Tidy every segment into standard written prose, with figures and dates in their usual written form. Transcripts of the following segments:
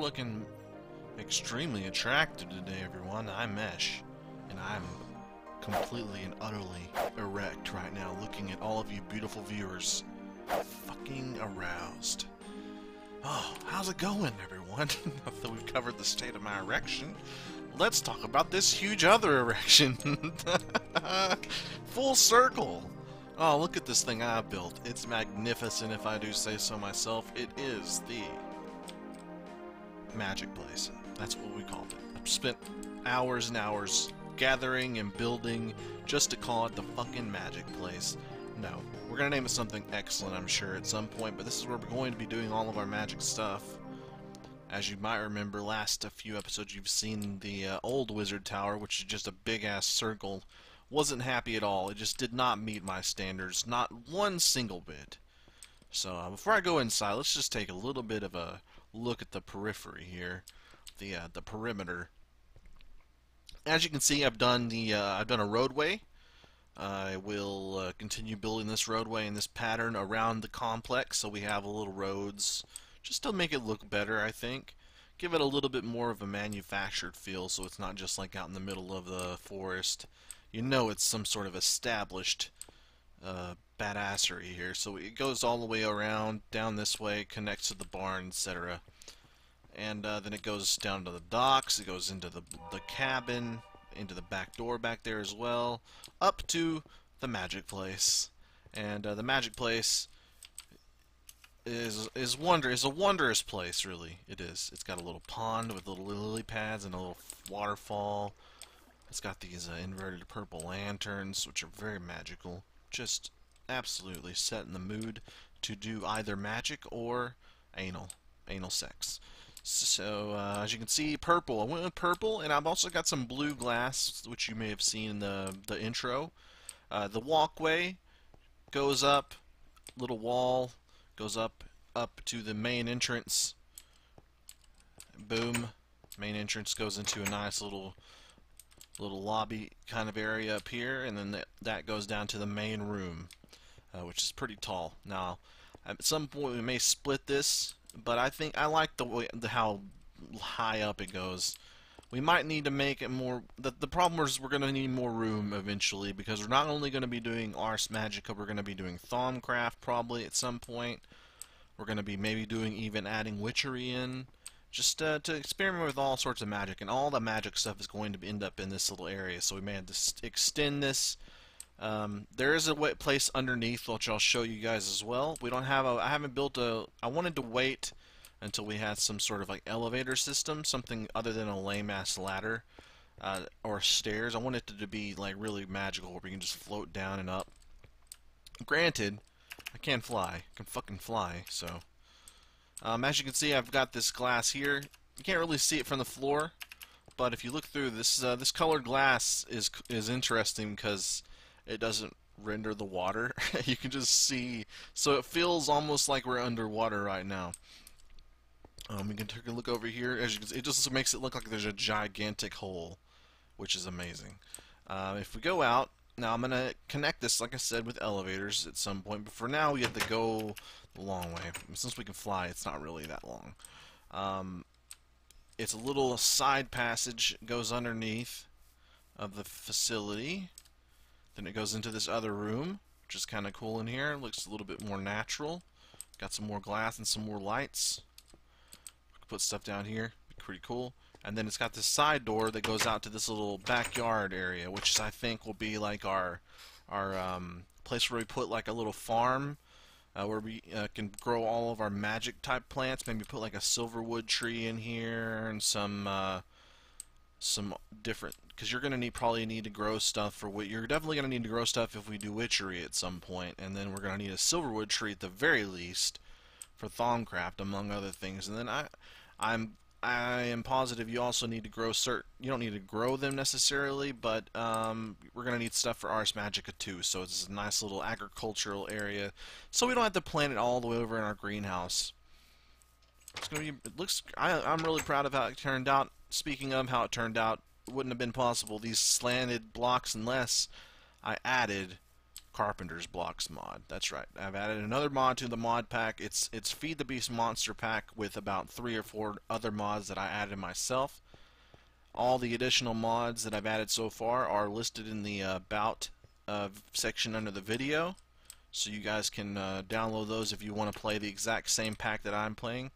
looking extremely attractive today, everyone. I'm Mesh, and I'm completely and utterly erect right now, looking at all of you beautiful viewers. Fucking aroused. Oh, how's it going, everyone? Now that we've covered the state of my erection, let's talk about this huge other erection. Full circle. Oh, look at this thing I built. It's magnificent, if I do say so myself. It is the Magic Place. That's what we called it. I've spent hours and hours gathering and building just to call it the fucking Magic Place. No, we're gonna name it something excellent, I'm sure, at some point, but this is where we're going to be doing all of our magic stuff. As you might remember, last few episodes you've seen the old Wizard Tower, which is just a big-ass circle. Wasn't happy at all. It just did not meet my standards, not one single bit. So before I go inside, let's just take a little bit of a look at the periphery here, the perimeter. As you can see, I've done a roadway. I will continue building this roadway in this pattern around the complex, so we have a little roads, just to make it look better, I think. Give it a little bit more of a manufactured feel, so it's not just like out in the middle of the forest. You know it's some sort of established badassery here. So it goes all the way around, down this way, connects to the barn, etc. And then it goes down to the docks, it goes into the cabin, into the back door back there as well, up to the Magic Place. And the Magic Place is a wondrous place, really. It is. It's got a little pond with little lily pads and a little waterfall. It's got these inverted purple lanterns, which are very magical. Just absolutely set in the mood to do either magic or anal sex. So, as you can see, purple. I went with purple, and I've also got some blue glass, which you may have seen in the intro. The walkway goes up, little wall goes up to the main entrance. Boom. Main entrance goes into a nice little lobby kind of area up here, and then that goes down to the main room, which is pretty tall. Now, at some point we may split this, but I think I like how high up it goes. We might need to make it more. The problem is we're going to need more room eventually, because we're not only going to be doing Ars Magica, we're going to be doing Thaumcraft probably at some point. We're going to be maybe doing even adding witchery in, just to experiment with all sorts of magic, and all the magic stuff is going to end up in this little area. So we may have to extend this. There is a place underneath, which I'll show you guys as well. We don't have I haven't built I wanted to wait until we had some sort of like elevator system, something other than a lame-ass ladder or stairs. I want it to be like really magical, where we can just float down and up. Granted, I can fly. I can fucking fly, so. As you can see, I've got this glass here. You can't really see it from the floor, but if you look through this, this colored glass is interesting because it doesn't render the water. You can just see, so it feels almost like we're underwater right now. We can take a look over here. As you can see, it just makes it look like there's a gigantic hole, which is amazing. If we go out, now I'm going to connect this, like I said, with elevators at some point, but for now we have to go the long way. Since we can fly, it's not really that long. It's a little side passage, goes underneath of the facility. Then it goes into this other room, which is kind of cool in here. Looks a little bit more natural. Got some more glass and some more lights. Put stuff down here. Be pretty cool. And then it's got this side door that goes out to this little backyard area, which I think will be like our place where we put like a little farm, where we can grow all of our magic type plants. Maybe put like a silverwood tree in here and some different, because you're gonna probably need to grow stuff for you're definitely gonna need to grow stuff if we do witchery at some point, and then we're gonna need a silverwood tree at the very least for Thaumcraft, among other things. And then I am positive you also need to grow you don't need to grow them necessarily, but we're going to need stuff for Ars Magica too, so it's a nice little agricultural area, so we don't have to plant it all the way over in our greenhouse. It's going to be, I'm really proud of how it turned out. Speaking of how it turned out, it wouldn't have been possible. These slanted blocks unless I added Carpenter's Blocks mod. That's right. I've added another mod to the mod pack. It's Feed the Beast Monster Pack with about 3 or 4 other mods that I added myself. All the additional mods that I've added so far are listed in the About section under the video, so you guys can download those if you want to play the exact same pack that I'm playing.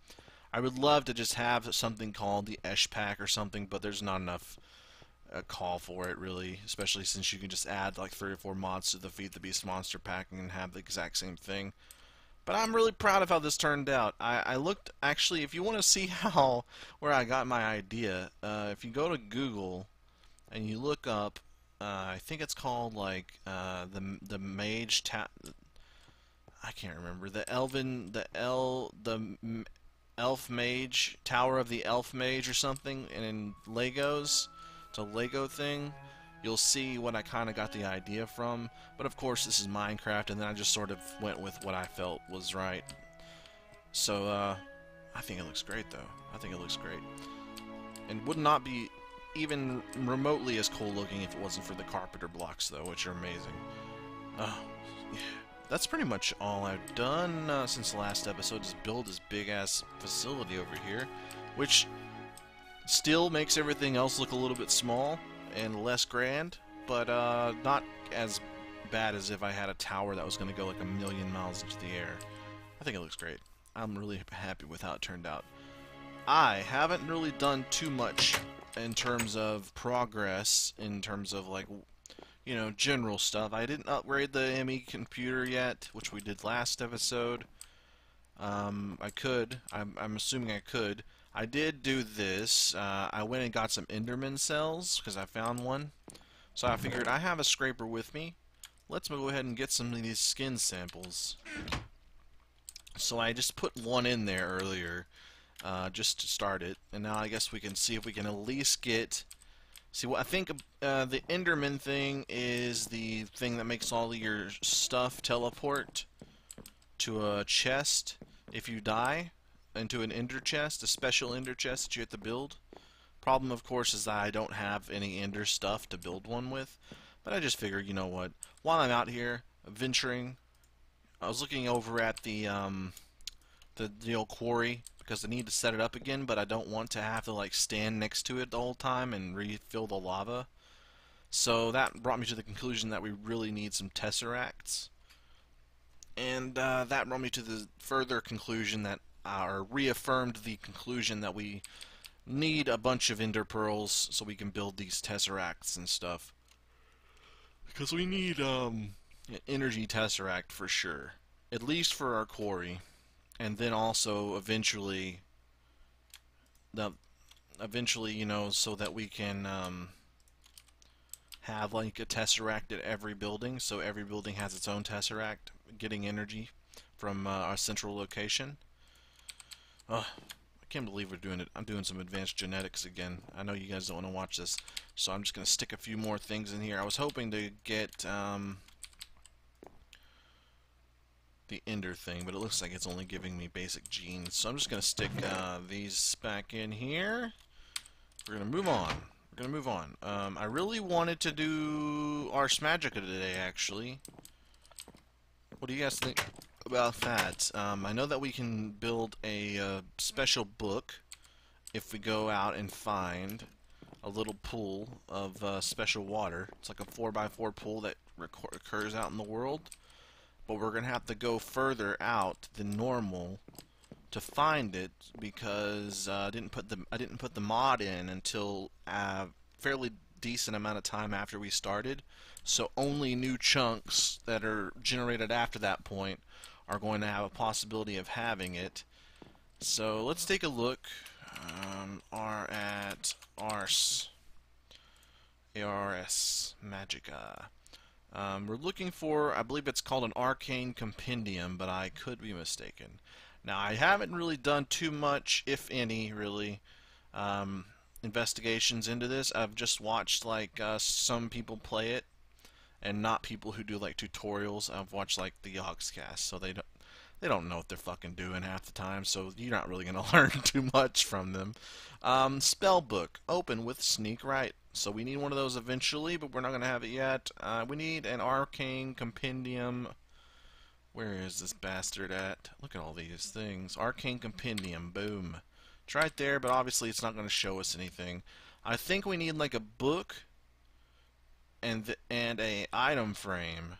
I would love to just have something called the EchPlays or something, but there's not enough call for it really, especially since you can just add like 3 or 4 mods to the Feed the Beast Monster Pack and have the exact same thing. But I'm really proud of how this turned out. I looked, actually, if you want to see where I got my idea, if you go to Google and you look up, I think it's called like the Mage I can't remember, the Elf Mage, Tower of the Elf Mage or something, and in Legos, it's a Lego thing. You'll see what I kind of got the idea from, but of course this is Minecraft, and then I just sort of went with what I felt was right. So I think it looks great, though. I think it looks great, and would not be even remotely as cool looking if it wasn't for the Carpenter blocks, though, which are amazing. Yeah. That's pretty much all I've done since the last episode, is build this big-ass facility over here, which still makes everything else look a little bit small and less grand, but not as bad as if I had a tower that was going to go like 1,000,000 miles into the air. I think it looks great. I'm really happy with how it turned out. I haven't really done too much in terms of progress, in terms of like, you know, general stuff. I didn't upgrade the ME computer yet, which we did last episode. I could. I'm assuming I could. I did do this. I went and got some Enderman cells because I found one. So I figured I have a scraper with me. Let's go ahead and get some of these skin samples. So I just put one in there earlier, just to start it. And now I guess we can see if we can at least get... See, what I think the Enderman thing is the thing that makes all of your stuff teleport to a chest if you die. Into an ender chest, a special ender chest that you have to build. Problem, of course, is that I don't have any ender stuff to build one with. But I just figured, you know what, while I'm out here venturing, I was looking over at the old quarry because I need to set it up again, but I don't want to have to like stand next to it the whole time and refill the lava. So that brought me to the conclusion that we really need some tesseracts, and that brought me to the further conclusion that or reaffirmed the conclusion that we need a bunch of ender pearls so we can build these tesseracts and stuff. Because we need energy tesseract for sure, at least for our quarry, and then also eventually, you know, so that we can have like a tesseract at every building, so every building has its own tesseract, getting energy from our central location. I can't believe we're doing it. I'm doing some advanced genetics again. I know you guys don't want to watch this, so I'm just going to stick a few more things in here. I was hoping to get the ender thing, but it looks like it's only giving me basic genes. So I'm just going to stick these back in here. We're going to move on. We're going to move on. I really wanted to do Ars Magica today, actually. What do you guys think about that? I know that we can build a special book if we go out and find a little pool of special water. It's like a 4x4 pool that occurs out in the world, but we're gonna have to go further out than normal to find it because I didn't put the mod in until a fairly decent amount of time after we started. So only new chunks that are generated after that point are going to have a possibility of having it. So let's take a look. At Ars Magica. We're looking for, I believe it's called an Arcane Compendium, but I could be mistaken. Now, I haven't really done too much, if any, really, investigations into this. I've just watched like some people play it, and not people who do like tutorials. I've watched like the Yogscast, so they don't know what they're fucking doing half the time, so you're not really going to learn too much from them. Spell book, open with sneak right. So we need one of those eventually, but we're not going to have it yet. We need an Arcane Compendium. Where is this bastard at? Look at all these things. Arcane Compendium, boom. It's right there, but obviously it's not going to show us anything. I think we need like a book and a item frame.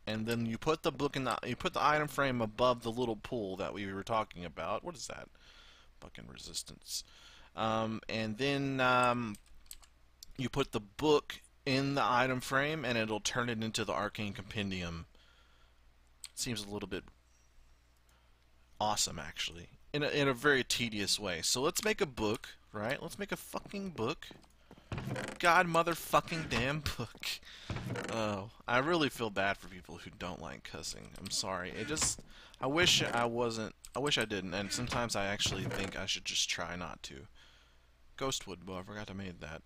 And then you put the book in the item frame above the little pool that we were talking about. What is that? Fucking resistance. And then you put the book in the item frame, and it'll turn it into the Arcane Compendium. Seems a little bit awesome, actually, in a very tedious way. So let's make a book, right? Let's make a fucking book. God motherfucking damn book. Oh, I really feel bad for people who don't like cussing. I'm sorry. I wish I wasn't. I wish I didn't. And sometimes I actually think I should just try not to. Ghostwood bow. I forgot I made that.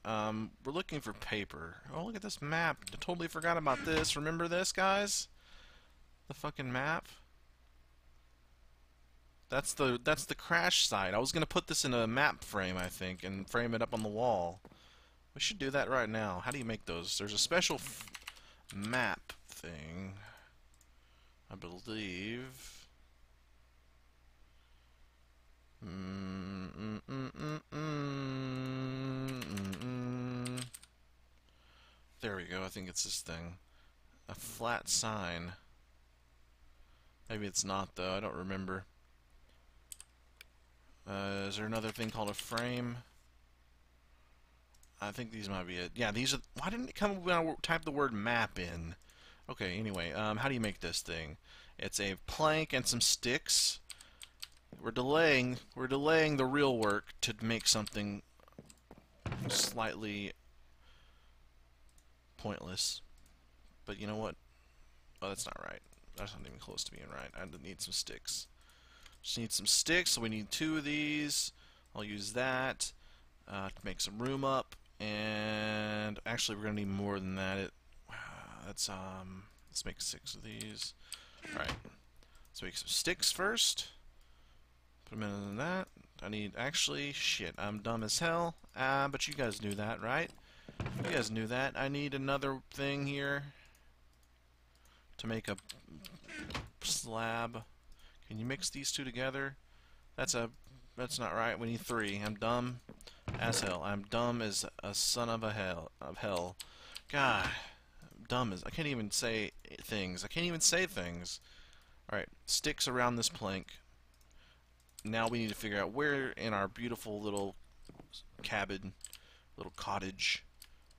We're looking for paper. Oh, look at this map. I totally forgot about this. Remember this, guys? The fucking map. That's the crash site. I was gonna put this in a map frame, I think, and frame it up on the wall. We should do that right now. How do you make those? There's a special map thing, I believe. There we go. I think it's this thing. A flat sign. Maybe it's not, though. I don't remember. Is there another thing called a frame? I think these might be it. Yeah, these are... Why didn't it come when I typed the word map in? Okay, anyway, how do you make this thing? It's a plank and some sticks. We're delaying the real work to make something slightly pointless. But you know what? Oh, that's not right. That's not even close to being right. I need some sticks. Just need some sticks, so we need 2 of these. I'll use that to make some room up. And actually, we're gonna need more than that. Let's make 6 of these. All right. Let's make some sticks first. Put them in that. I need shit. I'm dumb as hell. But you guys knew that, right? You guys knew that. I need another thing here to make a slab. Can you mix these 2 together? That's not right. We need 3. I'm dumb as hell. I'm dumb as a son of hell. God, I'm dumb as I can't even say things. I can't even say things. All right, sticks around this plank. Now we need to figure out where in our beautiful little cabin, little cottage,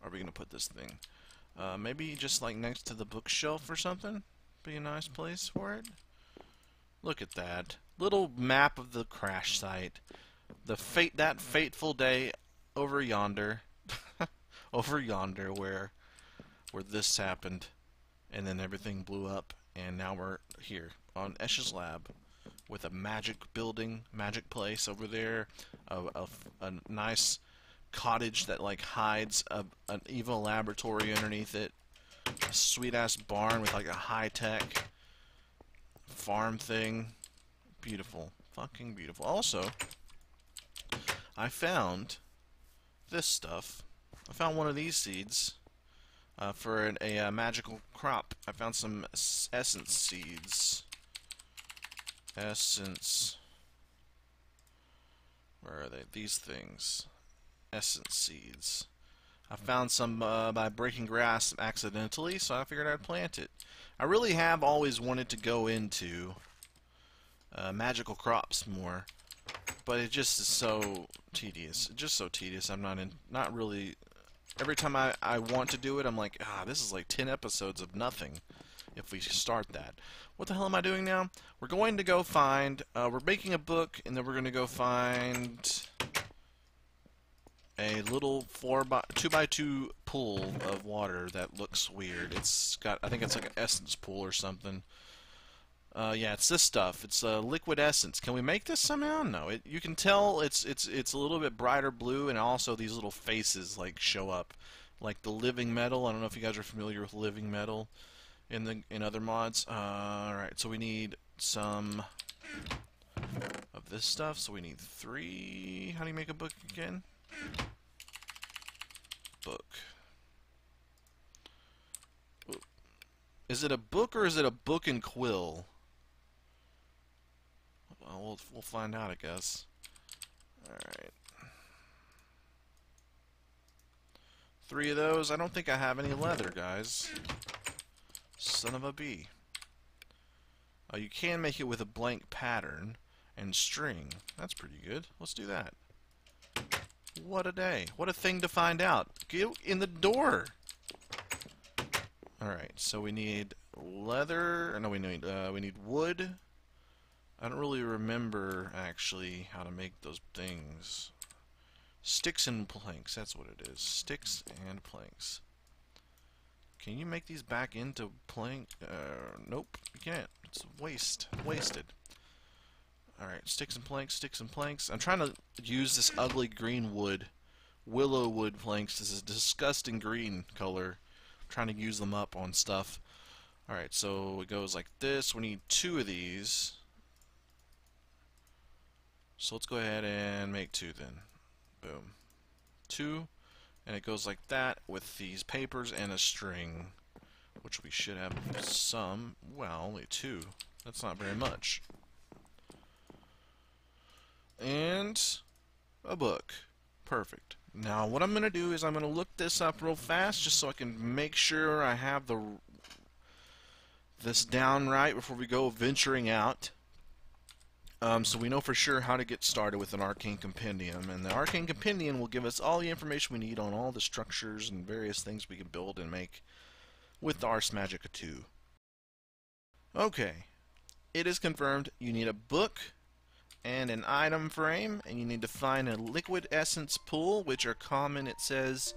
are we gonna put this thing? Maybe just like next to the bookshelf or something. Be a nice place for it. Look at that little map of the crash site. That fateful day over yonder, over yonder, where this happened, and then everything blew up, and now we're here on Esh's lab with a magic building, magic place over there, a nice cottage that like hides an evil laboratory underneath it, a sweet ass barn with like a high-tech farm thing. Beautiful. Fucking beautiful. Also, I found this stuff. I found one of these seeds for a magical crop. I found some essence seeds. Essence. Where are they? These things. Essence seeds. I found some by breaking grass accidentally, so I figured I'd plant it. I really have always wanted to go into magical crops more, but it just is so tedious. It's just so tedious. I'm not really. Every time I want to do it, I'm like, this is like 10 episodes of nothing. If we start that, what the hell am I doing now? We're going to go find. We're making a book, and then we're going to go find a little 2x2 pool of water that looks weird. It's got, I think it's like an essence pool or something. Yeah, it's this stuff. It's liquid essence. Can we make this somehow? No. You can tell it's a little bit brighter blue, and also these little faces like show up, like the living metal. I don't know if you guys are familiar with living metal. in other mods. Alright, so we need some of this stuff. So we need 3. How do you make a book again? Book. Is it a book or is it a book and quill? Well, we'll find out, I guess. Alright. 3 of those. I don't think I have any leather, guys. Son of a bee. You can make it with a blank pattern and string. That's pretty good. Let's do that. What a day. What a thing to find out. Get in the door. Alright, so we need leather. No, we need wood. I don't really remember, actually, how to make those things. Sticks and planks, that's what it is. Sticks and planks. Can you make these back into plank? Nope, you can't. It's wasted. Alright, sticks and planks, sticks and planks. I'm trying to use this ugly green wood. Willow wood planks. This is a disgusting green color. I'm trying to use them up on stuff. Alright, so it goes like this. We need 2 of these. So let's go ahead and make 2 then. Boom. 2. And it goes like that with these papers and a string. Which we should have some. Well, only 2. That's not very much. And a book. Perfect. Now what I'm going to do is I'm going to look this up real fast just so I can make sure I have this down right before we go venturing out. So we know for sure how to get started with an Arcane Compendium, and the Arcane Compendium will give us all the information we need on all the structures and various things we can build and make with the Ars Magica 2. Okay, it is confirmed you need a book and an item frame, and you need to find a liquid essence pool, which are common, it says,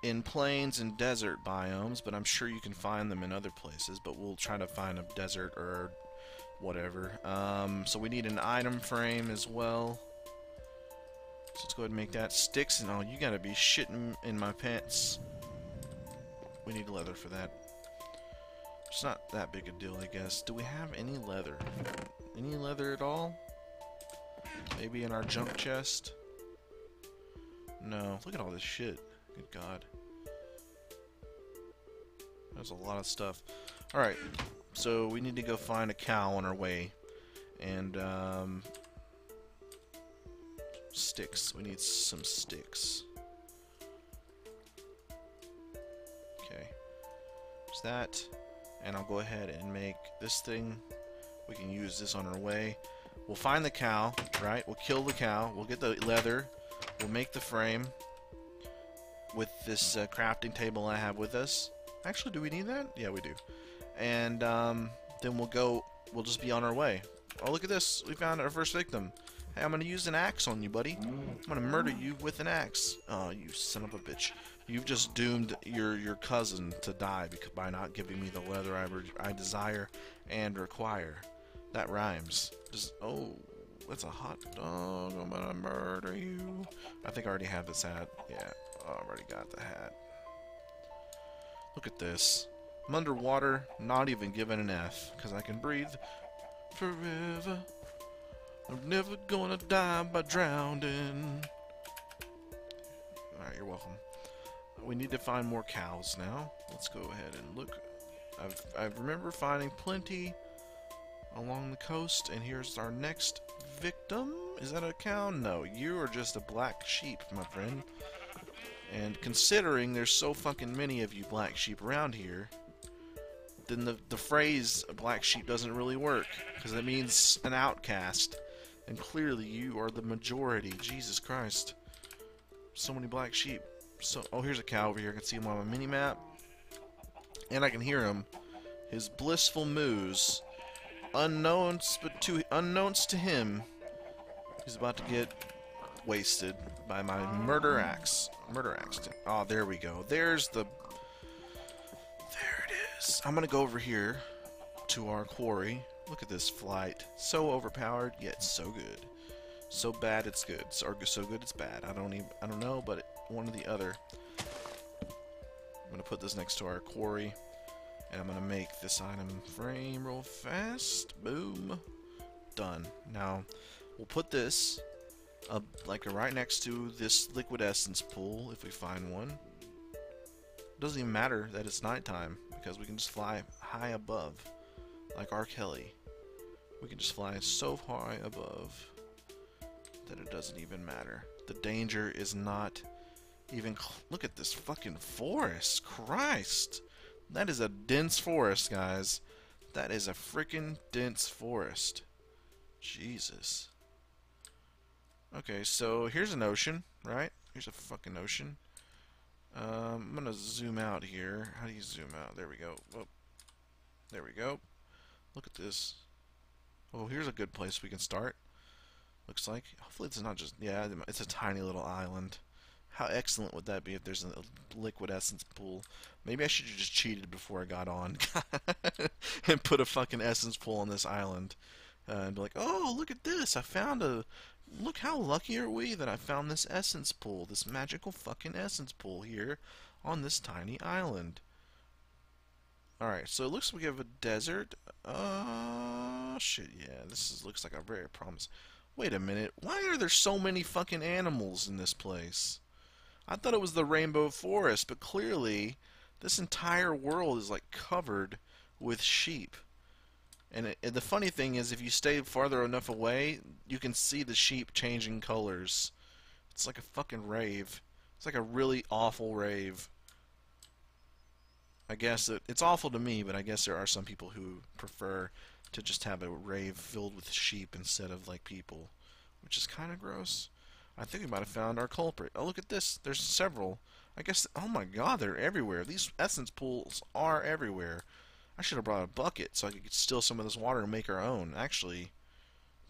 in plains and desert biomes, but I'm sure you can find them in other places, but we'll try to find a desert or whatever. So we need an item frame as well. So let's go ahead and make that. Sticks and all. You gotta be shitting in my pants. We need leather for that. It's not that big a deal, I guess. Do we have any leather? Any leather at all? Maybe in our junk chest? No. Look at all this shit. Good God. There's a lot of stuff. Alright. So we need to go find a cow on our way. And, sticks. We need some sticks. Okay. There's that. And I'll go ahead and make this thing. We can use this on our way. We'll find the cow, right? We'll kill the cow. We'll get the leather. We'll make the frame with this crafting table I have with us. Actually, do we need that? Yeah, we do. And then we'll just be on our way. Oh, look at this. We found our first victim. Hey, I'm going to use an axe on you, buddy. I'm going to murder you with an axe. Oh, you son of a bitch. You've just doomed your cousin to die by not giving me the leather I desire and require. That rhymes. Oh, that's a hot dog. I'm going to murder you. I think I already have this hat. Yeah, I've already got the hat. Look at this. I'm underwater, not even given an F, because I can breathe forever. I'm never gonna die by drowning. Alright, you're welcome. We need to find more cows now. Let's go ahead and look. I remember finding plenty along the coast, and here's our next victim. Is that a cow? No, you are just a black sheep, my friend. And considering there's so fucking many of you black sheep around here, then the phrase black sheep doesn't really work, because it means an outcast. And clearly you are the majority. Jesus Christ. So many black sheep. Oh, here's a cow over here. I can see him on my mini-map. And I can hear him. His blissful moos. Unknowns to him, he's about to get wasted by my murder axe. Oh, there we go. There it is. I'm gonna go over here to our quarry. Look at this flight. So overpowered, yet so good. So bad it's good. Or so good it's bad. I don't know, but one or the other. I'm gonna put this next to our quarry. And I'm going to make this item frame real fast. Boom. Done. Now, we'll put this up, like right next to this liquid essence pool, if we find one. It doesn't even matter that it's nighttime, because we can just fly high above, like R. Kelly. We can just fly so high above that it doesn't even matter. The danger is not even... Look at this fucking forest. Christ. That is a dense forest, guys. That is a freaking dense forest. Jesus. Okay, so here's an ocean, right? Here's a fucking ocean. I'm gonna zoom out here. How do you zoom out? There we go. Whoop. There we go. Look at this. Oh, here's a good place we can start. Looks like. Hopefully it's not just... Yeah, it's a tiny little island. How excellent would that be if there's a liquid essence pool? Maybe I should have just cheated before I got on and put a fucking essence pool on this island. And be like, oh, look at this. I found a... Look, how lucky are we that I found this essence pool. This magical fucking essence pool here on this tiny island. Alright, so it looks like we have a desert. Shit, yeah. Looks like a very promise. Wait a minute. Why are there so many fucking animals in this place? I thought it was the rainbow forest, but clearly this entire world is like covered with sheep. And the funny thing is, if you stay farther enough away, you can see the sheep changing colors. It's like a fucking rave. It's like a really awful rave. I guess it's awful to me, but I guess there are some people who prefer to just have a rave filled with sheep instead of like people, which is kind of gross. I think we might have found our culprit. Oh, look at this. There's several. I guess, oh my god, they're everywhere. These essence pools are everywhere. I should have brought a bucket so I could steal some of this water and make our own. Actually,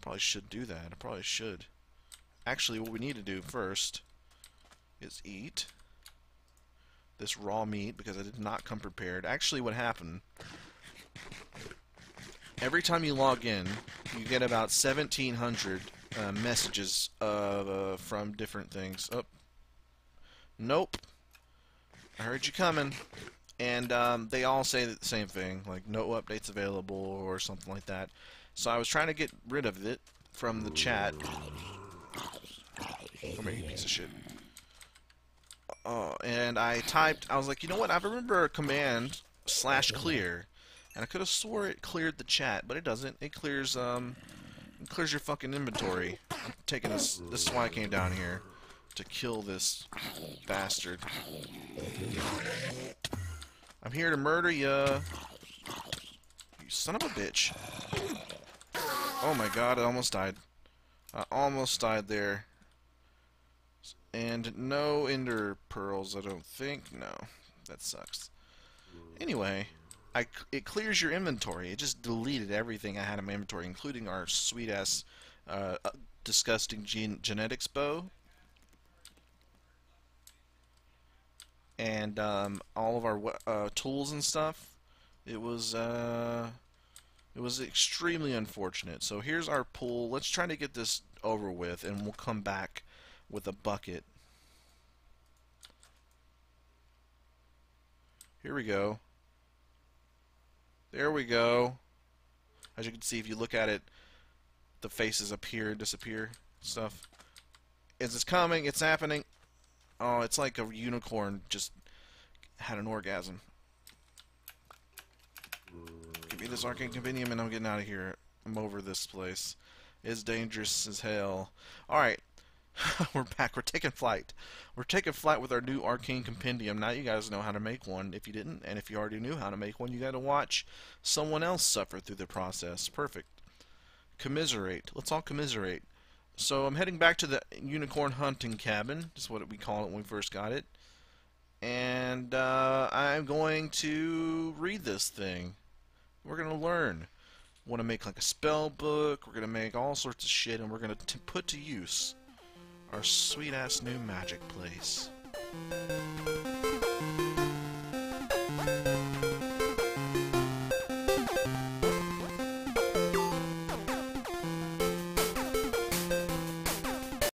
probably should do that. I probably should. Actually, what we need to do first is eat this raw meat, because I did not come prepared. Actually, what happened, every time you log in, you get about 1,700 messages from different things. Oh. Nope. I heard you coming. And they all say the same thing, like no updates available or something like that. So I was trying to get rid of it from the chat. Come here, you piece of shit. And I was like, you know what, I remember a command /clear, and I could have swore it cleared the chat, but it doesn't. It clears your fucking inventory. I'm taking this. This is why I came down here, to kill this bastard. I'm here to murder ya. You son of a bitch. Oh my god, I almost died. I almost died there. And no ender pearls, I don't think. No, that sucks. Anyway, it clears your inventory. It just deleted everything I had in my inventory, including our sweet-ass, disgusting genetics bow. And all of our tools and stuff. It was extremely unfortunate. So here's our pool. Let's try to get this over with, and we'll come back with a bucket. Here we go. There we go. As you can see, if you look at it, the faces appear and disappear. Stuff. It's coming. It's happening. Oh, it's like a unicorn just had an orgasm. Give me this Arcane Compendium and I'm getting out of here. I'm over this place. It's dangerous as hell. Alright. We're back. We're taking flight. We're taking flight with our new Arcane Compendium. Now you guys know how to make one if you didn't. And if you already knew how to make one, you got to watch someone else suffer through the process. Perfect. Commiserate. Let's all commiserate. So I'm heading back to the unicorn hunting cabin. That's what we call it when we first got it. And I'm going to read this thing. We're going to learn. We want to make like a spell book. We're going to make all sorts of shit, and we're going to put to use our sweet-ass new magic place.